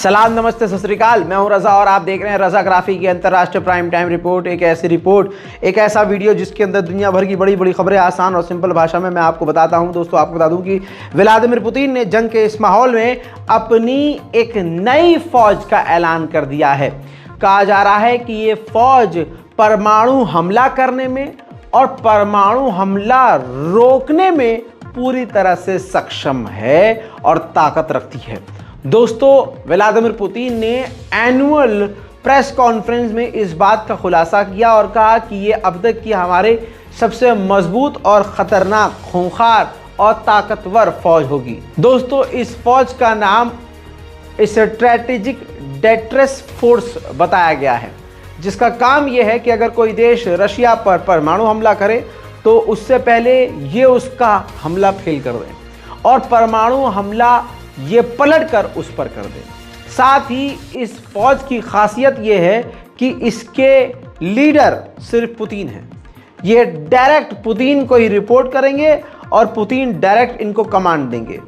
सलाम, नमस्ते, सत श्री अकाल। मैं हूं रजा और आप देख रहे हैं रजा ग्राफी की अंतर्राष्ट्रीय प्राइम टाइम रिपोर्ट। एक ऐसी रिपोर्ट, एक ऐसा वीडियो जिसके अंदर दुनिया भर की बड़ी बड़ी खबरें आसान और सिंपल भाषा में मैं आपको बताता हूं। दोस्तों, आपको बता दूं कि व्लादिमीर पुतिन ने जंग के इस माहौल में अपनी एक नई फौज का ऐलान कर दिया है। कहा जा रहा है कि ये फौज परमाणु हमला करने में और परमाणु हमला रोकने में पूरी तरह से सक्षम है और ताकत रखती है। दोस्तों, व्लादिमीर पुतिन ने एनुअल प्रेस कॉन्फ्रेंस में इस बात का खुलासा किया और कहा कि ये अब तक की हमारे सबसे मजबूत और खतरनाक, खूंखार और ताकतवर फौज होगी। दोस्तों, इस फौज का नाम स्ट्रेटेजिक डेटरेंस फोर्स बताया गया है, जिसका काम यह है कि अगर कोई देश रशिया पर परमाणु हमला करे तो उससे पहले ये उसका हमला फेल कर दें और परमाणु हमला ये पलट कर उस पर कर दे। साथ ही इस फौज की खासियत ये है कि इसके लीडर सिर्फ पुतिन है। ये डायरेक्ट पुतिन को ही रिपोर्ट करेंगे और पुतिन डायरेक्ट इनको कमांड देंगे।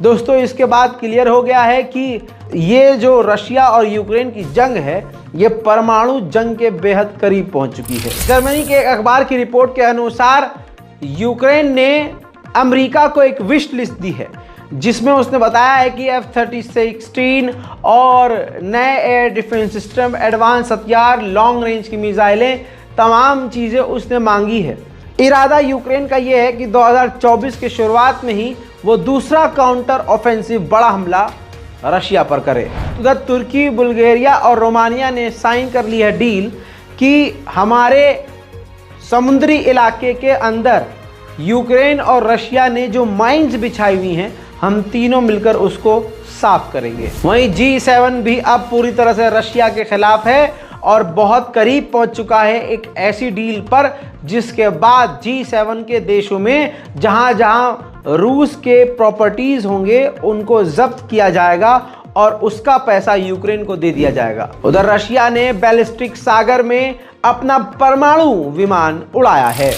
दोस्तों, इसके बाद क्लियर हो गया है कि ये जो रशिया और यूक्रेन की जंग है, ये परमाणु जंग के बेहद करीब पहुंच चुकी है। जर्मनी के एक अखबार की रिपोर्ट के अनुसार यूक्रेन ने अमेरिका को एक विश लिस्ट दी है, जिसमें उसने बताया है कि F-36 और नए एयर डिफेंस सिस्टम, एडवांस हथियार, लॉन्ग रेंज की मिसाइलें, तमाम चीज़ें उसने मांगी है। इरादा यूक्रेन का यह है कि 2024 की शुरुआत में ही वो दूसरा काउंटर ऑफेंसिव बड़ा हमला रशिया पर करे। उधर तुर्की, बुल्गारिया और रोमानिया ने साइन कर ली है डील कि हमारे समुद्री इलाके के अंदर यूक्रेन और रशिया ने जो माइंस बिछाई हुई हैं, हम तीनों मिलकर उसको साफ करेंगे। वहीं G7 भी अब पूरी तरह से रशिया के खिलाफ है और बहुत करीब पहुंच चुका है एक ऐसी डील पर, जिसके बाद G7 के देशों में जहां जहां रूस के प्रॉपर्टीज होंगे उनको जब्त किया जाएगा और उसका पैसा यूक्रेन को दे दिया जाएगा। उधर रशिया ने बैलिस्टिक सागर में अपना परमाणु विमान उड़ाया है।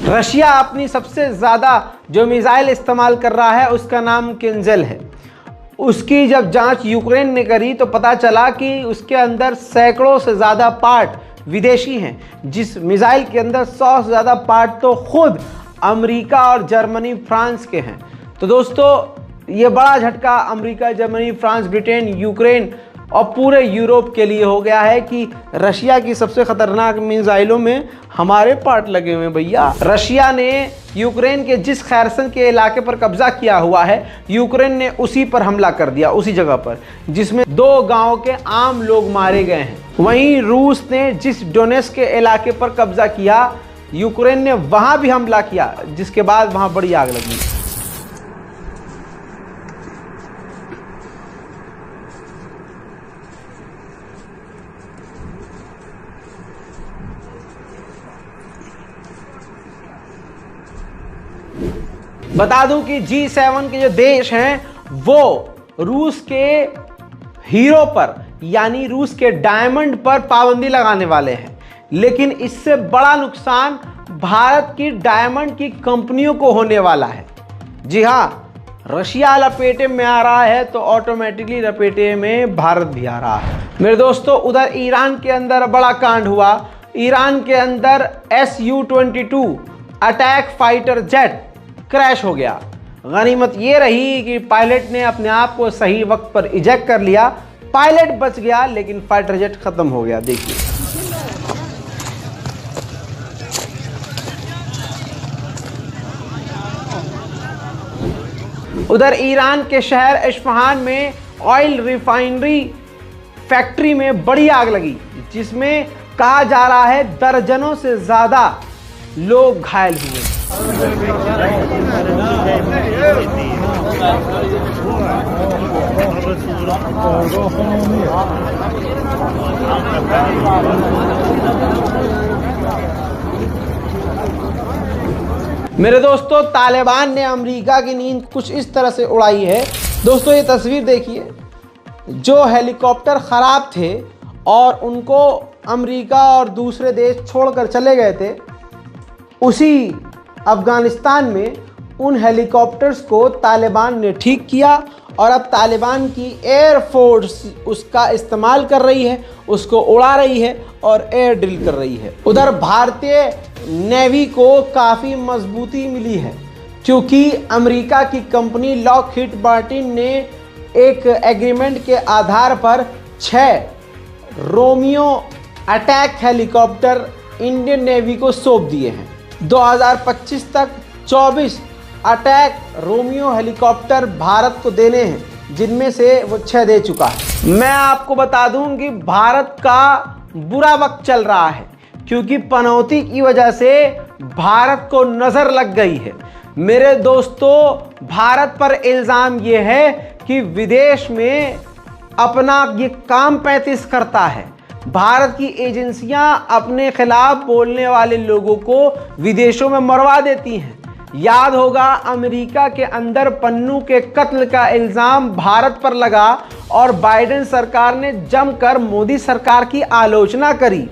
रशिया अपनी सबसे ज़्यादा जो मिसाइल इस्तेमाल कर रहा है उसका नाम किंजल है। उसकी जब जांच यूक्रेन ने करी तो पता चला कि उसके अंदर सैकड़ों से ज़्यादा पार्ट विदेशी हैं। जिस मिसाइल के अंदर 100 से ज़्यादा पार्ट तो खुद अमेरिका और जर्मनी, फ्रांस के हैं। तो दोस्तों, ये बड़ा झटका America, Germany, France, Britain, Ukraine और पूरे यूरोप के लिए हो गया है कि रशिया की सबसे खतरनाक मिसाइलों में हमारे पार्ट लगे हुए हैं भैया। रशिया ने यूक्रेन के जिस खैरसन के इलाके पर कब्जा किया हुआ है, यूक्रेन ने उसी पर हमला कर दिया, उसी जगह पर, जिसमें 2 गांव के आम लोग मारे गए हैं। वहीं रूस ने जिस डोनेट्स्क के इलाके पर कब्जा किया, यूक्रेन ने वहां भी हमला किया, जिसके बाद वहां बड़ी आग लगी। बता दूं कि G7 के जो देश हैं वो रूस के हीरो पर, यानी रूस के डायमंड पर पाबंदी लगाने वाले हैं। लेकिन इससे बड़ा नुकसान भारत की डायमंड की कंपनियों को होने वाला है। जी हां, रशिया लपेटे में आ रहा है तो ऑटोमेटिकली लपेटे में भारत भी आ रहा है। मेरे दोस्तों, उधर ईरान के अंदर बड़ा कांड हुआ। ईरान के अंदर Su-22 attack fighter jet crash हो गया। गनीमत ये रही कि पायलट ने अपने आप को सही वक्त पर इजेक्ट कर लिया। पायलट बच गया लेकिन फाइटर जेट खत्म हो गया। देखिए, उधर ईरान के शहर इस्फहान में ऑयल रिफाइनरी फैक्ट्री में बड़ी आग लगी, जिसमें कहा जा रहा है दर्जनों से ज्यादा लोग घायल हुए। मेरे दोस्तों, तालिबान ने अमेरिका की नींद कुछ इस तरह से उड़ाई है। दोस्तों, ये तस्वीर देखिए, जो हेलीकॉप्टर ख़राब थे और उनको अमेरिका और दूसरे देश छोड़कर चले गए थे, उसी अफ़गानिस्तान में उन हेलीकॉप्टर्स को तालिबान ने ठीक किया और अब तालिबान की एयर फोर्स उसका इस्तेमाल कर रही है, उसको उड़ा रही है और एयर ड्रिल कर रही है। उधर भारतीय नेवी को काफ़ी मजबूती मिली है, क्योंकि अमेरिका की कंपनी लॉकहीड मार्टिन ने एक एग्रीमेंट के आधार पर 6 Romeo attack helicopter Indian navy को सौंप दिए हैं। 2025 तक 24 अटैक रोमियो हेलीकॉप्टर भारत को देने हैं, जिनमें से वो 6 दे चुका है। मैं आपको बता दूं कि भारत का बुरा वक्त चल रहा है, क्योंकि पनौती की वजह से भारत को नज़र लग गई है। मेरे दोस्तों, भारत पर इल्ज़ाम ये है कि विदेश में अपना ये काम 35 करता है। भारत की एजेंसियां अपने खिलाफ बोलने वाले लोगों को विदेशों में मरवा देती हैं। याद होगा, अमेरिका के अंदर पन्नू के कत्ल का इल्ज़ाम भारत पर लगा और बाइडेन सरकार ने जमकर मोदी सरकार की आलोचना करी।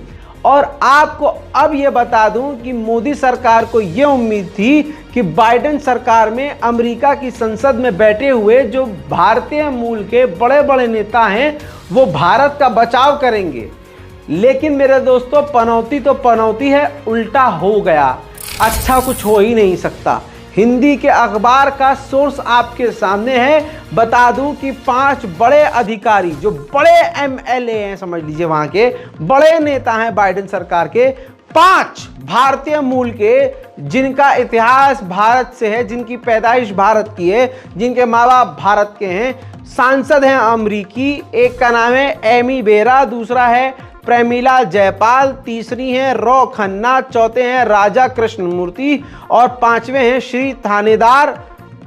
और आपको अब ये बता दूं कि मोदी सरकार को ये उम्मीद थी कि बाइडेन सरकार में अमेरिका की संसद में बैठे हुए जो भारतीय मूल के बड़े बड़े नेता हैं, वो भारत का बचाव करेंगे। लेकिन मेरे दोस्तों, पनौती तो पनौती है, उल्टा हो गया। अच्छा कुछ हो ही नहीं सकता। हिंदी के अखबार का सोर्स आपके सामने है। बता दूं कि 5 बड़े अधिकारी, जो बड़े एमएलए हैं, समझ लीजिए वहां के बड़े नेता हैं बाइडेन सरकार के, 5 भारतीय मूल के, जिनका इतिहास भारत से है, जिनकी पैदाइश भारत की है, जिनके माँ बाप भारत के हैं, सांसद हैं अमरीकी। एक का नाम है एमी बेरा, दूसरा है प्रेमिला जयपाल, तीसरी हैं रॉ खन्ना, चौथे हैं राजा कृष्णमूर्ति और 5वें हैं श्री थानेदार,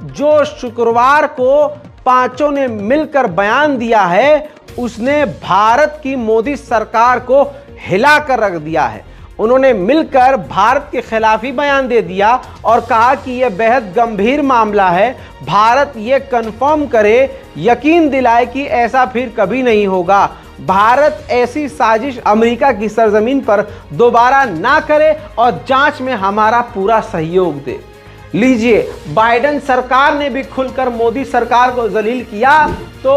जो शुक्रवार को पांचों ने मिलकर बयान दिया है। उसने भारत की मोदी सरकार को हिलाकर रख दिया है। उन्होंने मिलकर भारत के खिलाफ ही बयान दे दिया और कहा कि यह बेहद गंभीर मामला है। भारत ये कंफर्म करे, यकीन दिलाए कि ऐसा फिर कभी नहीं होगा। भारत ऐसी साजिश अमेरिका की सरजमीन पर दोबारा ना करे और जांच में हमारा पूरा सहयोग दे। लीजिए, बाइडेन सरकार ने भी खुलकर मोदी सरकार को जलील किया। तो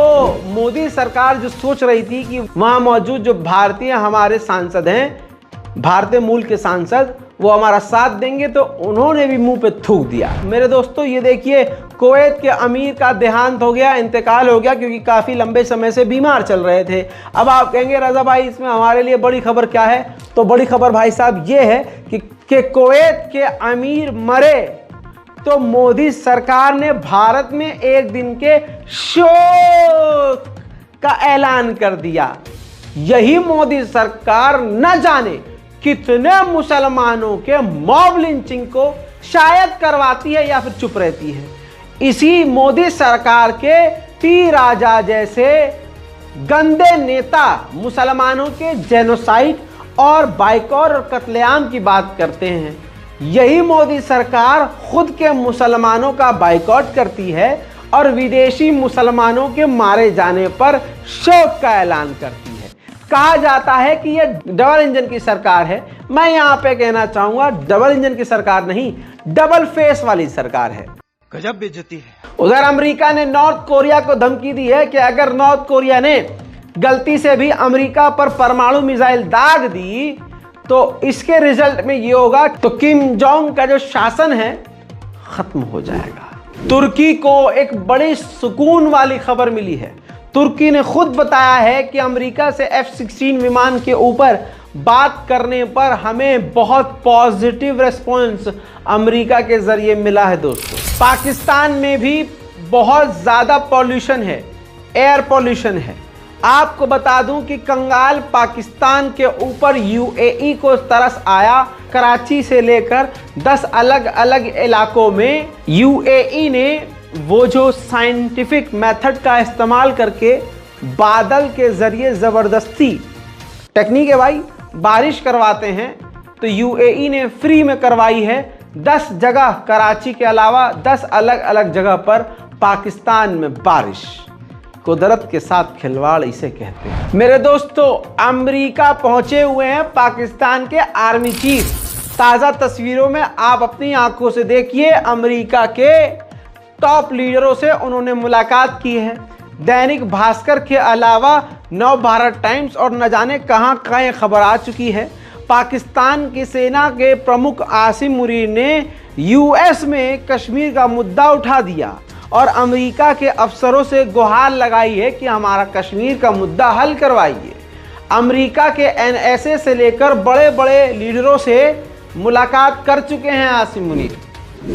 मोदी सरकार जो सोच रही थी कि वहां मौजूद जो भारतीय हमारे सांसद हैं, भारतीय मूल के सांसद, वो हमारा साथ देंगे, तो उन्होंने भी मुंह पे थूक दिया। मेरे दोस्तों, ये देखिए, कुवैत के अमीर का देहांत हो गया, इंतकाल हो गया, क्योंकि काफ़ी लंबे समय से बीमार चल रहे थे। अब आप कहेंगे रजा भाई, इसमें हमारे लिए बड़ी खबर क्या है? तो बड़ी खबर भाई साहब ये है कि कुवैत के अमीर मरे तो मोदी सरकार ने भारत में एक दिन के शोक का ऐलान कर दिया। यही मोदी सरकार न जाने कितने मुसलमानों के मॉब लिंचिंग को शायद करवाती है या फिर चुप रहती है। इसी मोदी सरकार के टी राजा जैसे गंदे नेता मुसलमानों के जेनोसाइड और बाइकॉट और कत्लेआम की बात करते हैं। यही मोदी सरकार खुद के मुसलमानों का बाइकॉट करती है और विदेशी मुसलमानों के मारे जाने पर शोक का ऐलान करती है। कहा जाता है कि यह डबल इंजन की सरकार है। मैं यहां पे कहना चाहूंगा, डबल इंजन की सरकार नहीं, डबल फेस वाली सरकार है। गजब बेइज्जती है। उधर अमेरिका ने नॉर्थ कोरिया को धमकी दी है कि अगर नॉर्थ कोरिया ने गलती से भी अमेरिका पर परमाणु मिसाइल दाग दी तो इसके रिजल्ट में ये होगा, तो किम जोंग का जो शासन है खत्म हो जाएगा। तुर्की को एक बड़ी सुकून वाली खबर मिली है। तुर्की ने खुद बताया है कि अमेरिका से F-16 विमान के ऊपर बात करने पर हमें बहुत पॉजिटिव रिस्पॉन्स अमेरिका के जरिए मिला है। दोस्तों, पाकिस्तान में भी बहुत ज़्यादा पॉल्यूशन है, एयर पॉल्यूशन है। आपको बता दूं कि कंगाल पाकिस्तान के ऊपर यूएई को तरस आया। कराची से लेकर 10 अलग अलग इलाकों में यूएई ने वो जो साइंटिफिक मेथड का इस्तेमाल करके बादल के जरिए ज़बरदस्ती टेक्निक है भाई बारिश करवाते हैं, तो यूएई ने फ्री में करवाई है 10 जगह, कराची के अलावा 10 अलग अलग जगह पर पाकिस्तान में बारिश। कुदरत के साथ खिलवाड़ इसे कहते हैं। मेरे दोस्तों, अमेरिका पहुंचे हुए हैं पाकिस्तान के आर्मी चीफ। ताज़ा तस्वीरों में आप अपनी आंखों से देखिए, अमेरिका के टॉप लीडरों से उन्होंने मुलाकात की है। दैनिक भास्कर के अलावा नव भारत टाइम्स और न जाने कहां कहां खबर आ चुकी है। पाकिस्तान की सेना के प्रमुख आसिम मुनीर ने यूएस में कश्मीर का मुद्दा उठा दिया और अमेरिका के अफसरों से गुहार लगाई है कि हमारा कश्मीर का मुद्दा हल करवाइए। अमेरिका के एनएसए से लेकर बड़े बड़े लीडरों से मुलाकात कर चुके हैं आसिम मुनीर।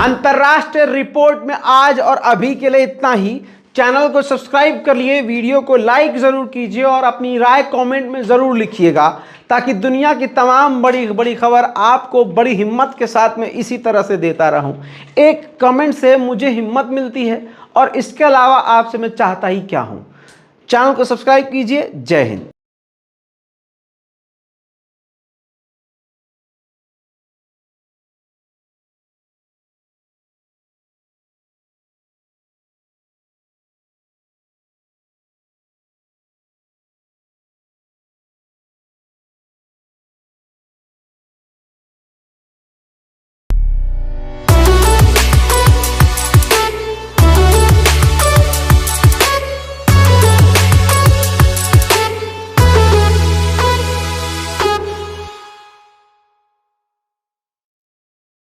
अंतर्राष्ट्रीय रिपोर्ट में आज और अभी के लिए इतना ही। चैनल को सब्सक्राइब कर लिए, वीडियो को लाइक ज़रूर कीजिए और अपनी राय कमेंट में ज़रूर लिखिएगा, ताकि दुनिया की तमाम बड़ी बड़ी खबर आपको बड़ी हिम्मत के साथ में इसी तरह से देता रहूं। एक कमेंट से मुझे हिम्मत मिलती है और इसके अलावा आपसे मैं चाहता ही क्या हूं। चैनल को सब्सक्राइब कीजिए। जय हिंद।